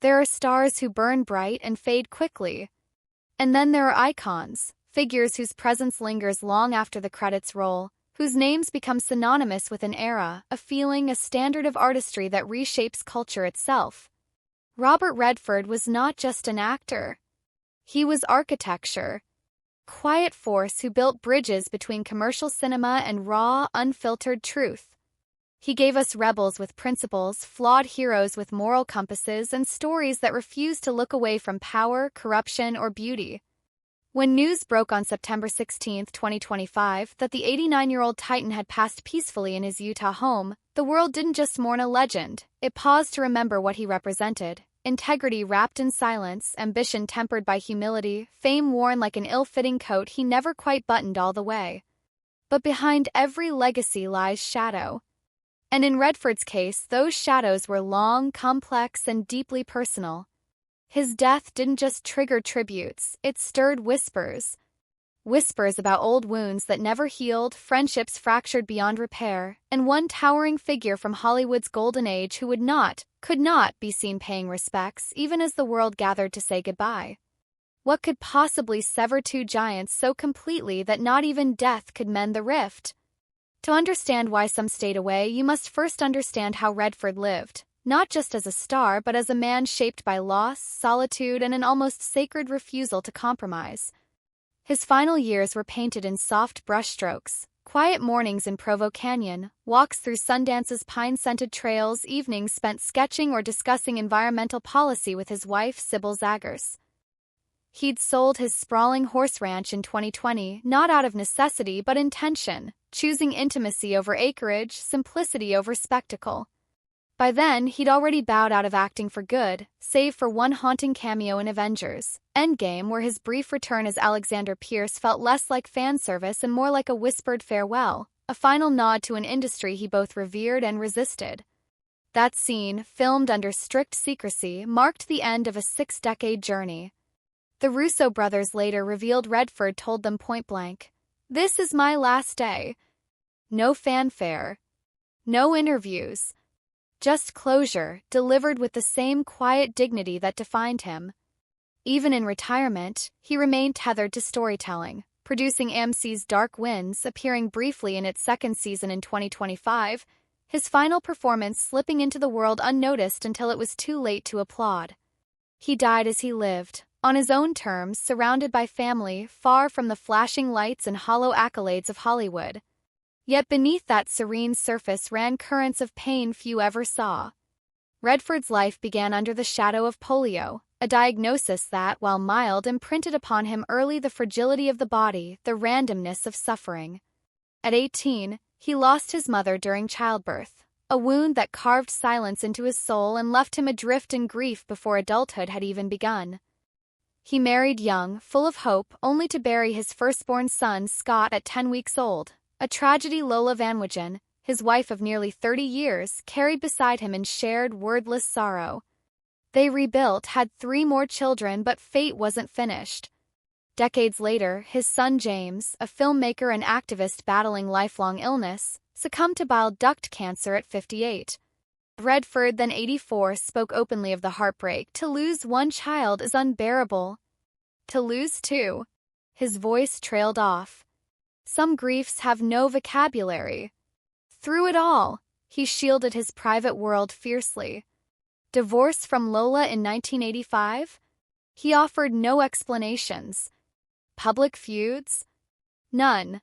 There are stars who burn bright and fade quickly. And then there are icons, figures whose presence lingers long after the credits roll, whose names become synonymous with an era, a feeling, a standard of artistry that reshapes culture itself. Robert Redford was not just an actor. He was architecture. Quiet force who built bridges between commercial cinema and raw, unfiltered truth. He gave us rebels with principles, flawed heroes with moral compasses, and stories that refused to look away from power, corruption, or beauty. When news broke on September 16, 2025, that the 89-year-old Titan had passed peacefully in his Utah home, the world didn't just mourn a legend, it paused to remember what he represented. Integrity wrapped in silence, ambition tempered by humility, fame worn like an ill-fitting coat he never quite buttoned all the way. But behind every legacy lies shadow. And in Redford's case, those shadows were long, complex, and deeply personal. His death didn't just trigger tributes, it stirred whispers. Whispers about old wounds that never healed, friendships fractured beyond repair, and one towering figure from Hollywood's golden age who could not be seen paying respects even as the world gathered to say goodbye. What could possibly sever two giants so completely that not even death could mend the rift? To understand why some stayed away, you must first understand how Redford lived, not just as a star but as a man shaped by loss, solitude, and an almost sacred refusal to compromise. His final years were painted in soft brushstrokes, quiet mornings in Provo Canyon, walks through Sundance's pine-scented trails, evenings spent sketching or discussing environmental policy with his wife, Sybil Zaggers. He'd sold his sprawling horse ranch in 2020, not out of necessity but intention, choosing intimacy over acreage, simplicity over spectacle. By then, he'd already bowed out of acting for good, save for one haunting cameo in Avengers: Endgame, where his brief return as Alexander Pierce felt less like fan service and more like a whispered farewell, a final nod to an industry he both revered and resisted. That scene, filmed under strict secrecy, marked the end of a 6-decade journey. The Russo brothers later revealed Redford told them point-blank, "This is my last day." No fanfare. No interviews. Just closure, delivered with the same quiet dignity that defined him. Even in retirement, he remained tethered to storytelling, producing AMC's Dark Winds, appearing briefly in its second season in 2025, his final performance slipping into the world unnoticed until it was too late to applaud. He died as he lived, on his own terms, surrounded by family, far from the flashing lights and hollow accolades of Hollywood. Yet beneath that serene surface ran currents of pain few ever saw. Redford's life began under the shadow of polio, a diagnosis that, while mild, imprinted upon him early the fragility of the body, the randomness of suffering. At 18, he lost his mother during childbirth, a wound that carved silence into his soul and left him adrift in grief before adulthood had even begun. He married young, full of hope, only to bury his firstborn son, Scott, at 10 weeks old. A tragedy Lola Van Wijen, his wife of nearly 30 years, carried beside him in shared, wordless sorrow. They rebuilt, had 3 more children, but fate wasn't finished. Decades later, his son James, a filmmaker and activist battling lifelong illness, succumbed to bile duct cancer at 58. Redford, then 84, spoke openly of the heartbreak. To lose one child is unbearable. To lose 2. His voice trailed off. Some griefs have no vocabulary. Through it all, he shielded his private world fiercely. Divorce from Lola in 1985? He offered no explanations. Public feuds? None.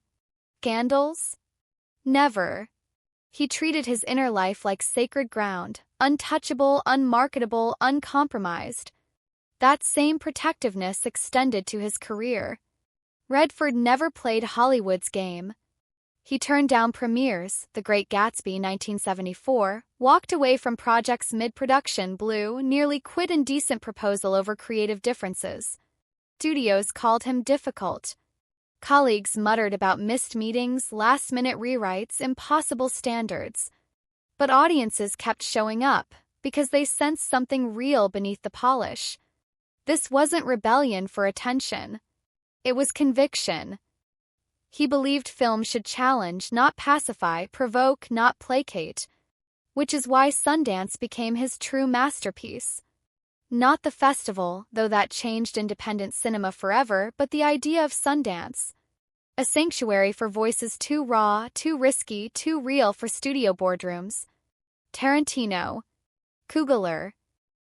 Scandals? Never. He treated his inner life like sacred ground, untouchable, unmarketable, uncompromised. That same protectiveness extended to his career. Redford never played Hollywood's game. He turned down premieres, The Great Gatsby 1974, walked away from projects mid-production, blew, nearly quit indecent proposal over creative differences. Studios called him difficult. Colleagues muttered about missed meetings, last-minute rewrites, impossible standards. But audiences kept showing up, because they sensed something real beneath the polish. This wasn't rebellion for attention. It was conviction. He believed film should challenge, not pacify, provoke, not placate. Which is why Sundance became his true masterpiece. Not the festival, though that changed independent cinema forever, but the idea of Sundance. A sanctuary for voices too raw, too risky, too real for studio boardrooms. Tarantino, Coogler,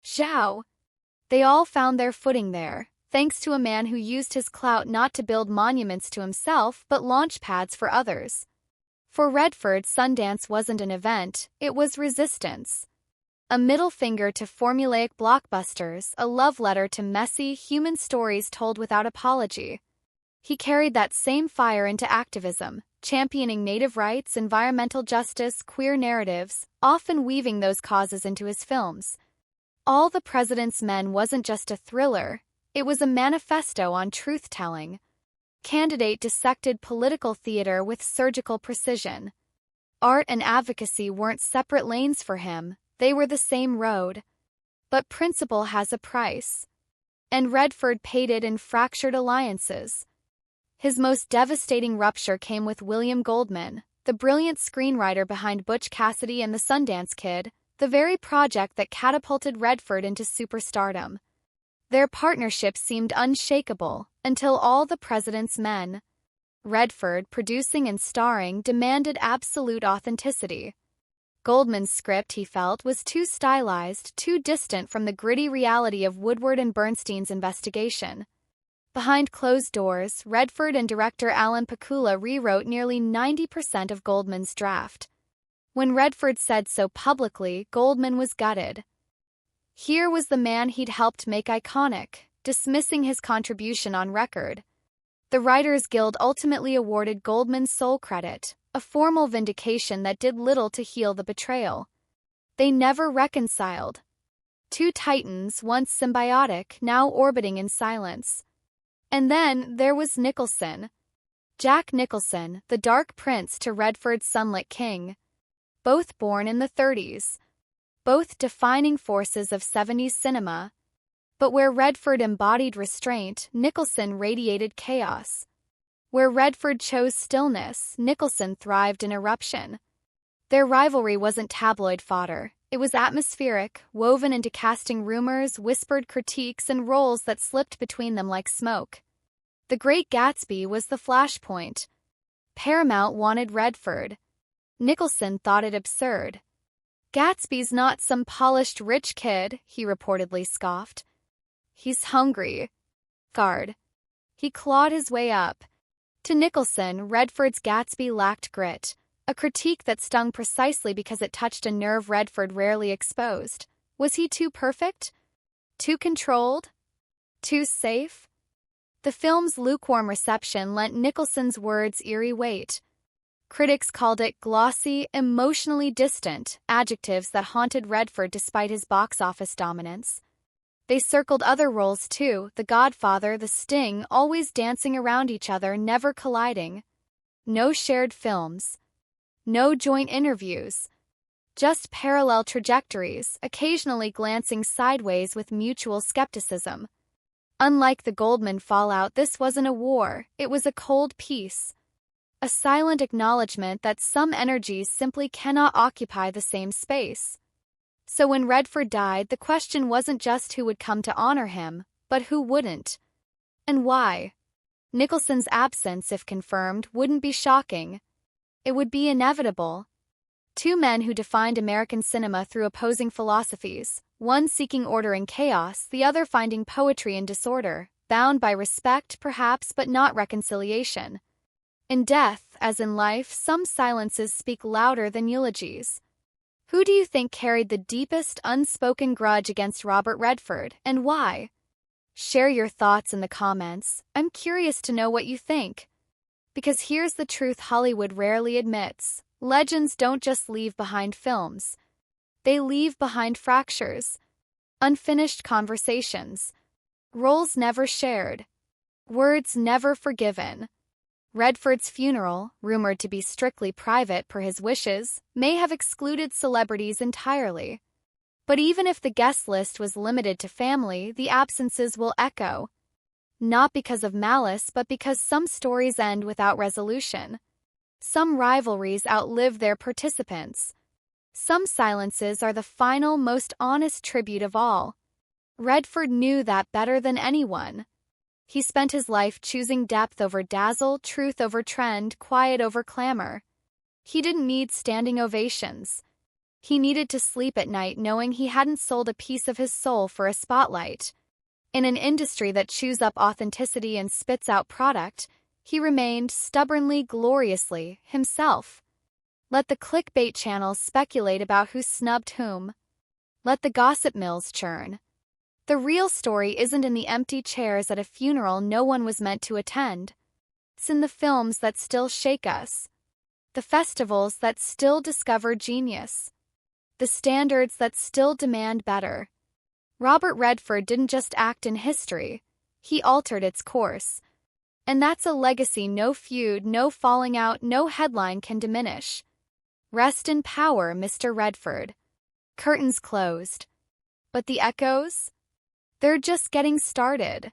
Zhao. They all found their footing there, thanks to a man who used his clout not to build monuments to himself but launch pads for others. For Redford, Sundance wasn't an event, it was resistance. A middle finger to formulaic blockbusters, a love letter to messy, human stories told without apology. He carried that same fire into activism, championing native rights, environmental justice, queer narratives, often weaving those causes into his films. All the President's Men wasn't just a thriller, it was a manifesto on truth-telling. Candidate dissected political theater with surgical precision. Art and advocacy weren't separate lanes for him, they were the same road. But principle has a price. And Redford paid it in fractured alliances. His most devastating rupture came with William Goldman, the brilliant screenwriter behind Butch Cassidy and the Sundance Kid, the very project that catapulted Redford into superstardom. Their partnership seemed unshakable until All the President's Men. Redford, producing and starring, demanded absolute authenticity. Goldman's script, he felt, was too stylized, too distant from the gritty reality of Woodward and Bernstein's investigation. Behind closed doors, Redford and director Alan Pakula rewrote nearly 90% of Goldman's draft. When Redford said so publicly, Goldman was gutted. Here was the man he'd helped make iconic, dismissing his contribution on record. The Writers Guild ultimately awarded Goldman sole credit, a formal vindication that did little to heal the betrayal. They never reconciled. Two titans, once symbiotic, now orbiting in silence. And then there was Nicholson. Jack Nicholson, the Dark Prince to Redford's sunlit king. Both born in the 30s. Both defining forces of 70s cinema. But where Redford embodied restraint, Nicholson radiated chaos. Where Redford chose stillness, Nicholson thrived in eruption. Their rivalry wasn't tabloid fodder. It was atmospheric, woven into casting rumors, whispered critiques, and roles that slipped between them like smoke. The Great Gatsby was the flashpoint. Paramount wanted Redford. Nicholson thought it absurd. Gatsby's not some polished rich kid, he reportedly scoffed. He's hungry. Guard. He clawed his way up. To Nicholson, Redford's Gatsby lacked grit, a critique that stung precisely because it touched a nerve Redford rarely exposed. Was he too perfect? Too controlled? Too safe? The film's lukewarm reception lent Nicholson's words eerie weight. Critics called it glossy, emotionally distant, adjectives that haunted Redford despite his box office dominance. They circled other roles too, The Godfather, The Sting, always dancing around each other, never colliding. No shared films. No joint interviews. Just parallel trajectories, occasionally glancing sideways with mutual skepticism. Unlike the Goldman fallout, this wasn't a war, it was a cold peace. A silent acknowledgement that some energies simply cannot occupy the same space. So when Redford died, the question wasn't just who would come to honor him, but who wouldn't. And why? Nicholson's absence, if confirmed, wouldn't be shocking. It would be inevitable. Two men who defined American cinema through opposing philosophies, one seeking order in chaos, the other finding poetry in disorder, bound by respect perhaps but not reconciliation. In death, as in life, some silences speak louder than eulogies. Who do you think carried the deepest unspoken grudge against Robert Redford, and why? Share your thoughts in the comments. I'm curious to know what you think. Because here's the truth Hollywood rarely admits. Legends don't just leave behind films. They leave behind fractures. Unfinished conversations. Roles never shared. Words never forgiven. Redford's funeral, rumored to be strictly private per his wishes, may have excluded celebrities entirely. But even if the guest list was limited to family, the absences will echo. Not because of malice, but because some stories end without resolution. Some rivalries outlive their participants. Some silences are the final, most honest tribute of all. Redford knew that better than anyone. He spent his life choosing depth over dazzle, truth over trend, quiet over clamor. He didn't need standing ovations. He needed to sleep at night knowing he hadn't sold a piece of his soul for a spotlight. In an industry that chews up authenticity and spits out product, he remained stubbornly, gloriously himself. Let the clickbait channels speculate about who snubbed whom. Let the gossip mills churn. The real story isn't in the empty chairs at a funeral no one was meant to attend. It's in the films that still shake us. The festivals that still discover genius. The standards that still demand better. Robert Redford didn't just act in history, he altered its course. And that's a legacy no feud, no falling out, no headline can diminish. Rest in power, Mr. Redford. Curtains closed. But the echoes? They're just getting started.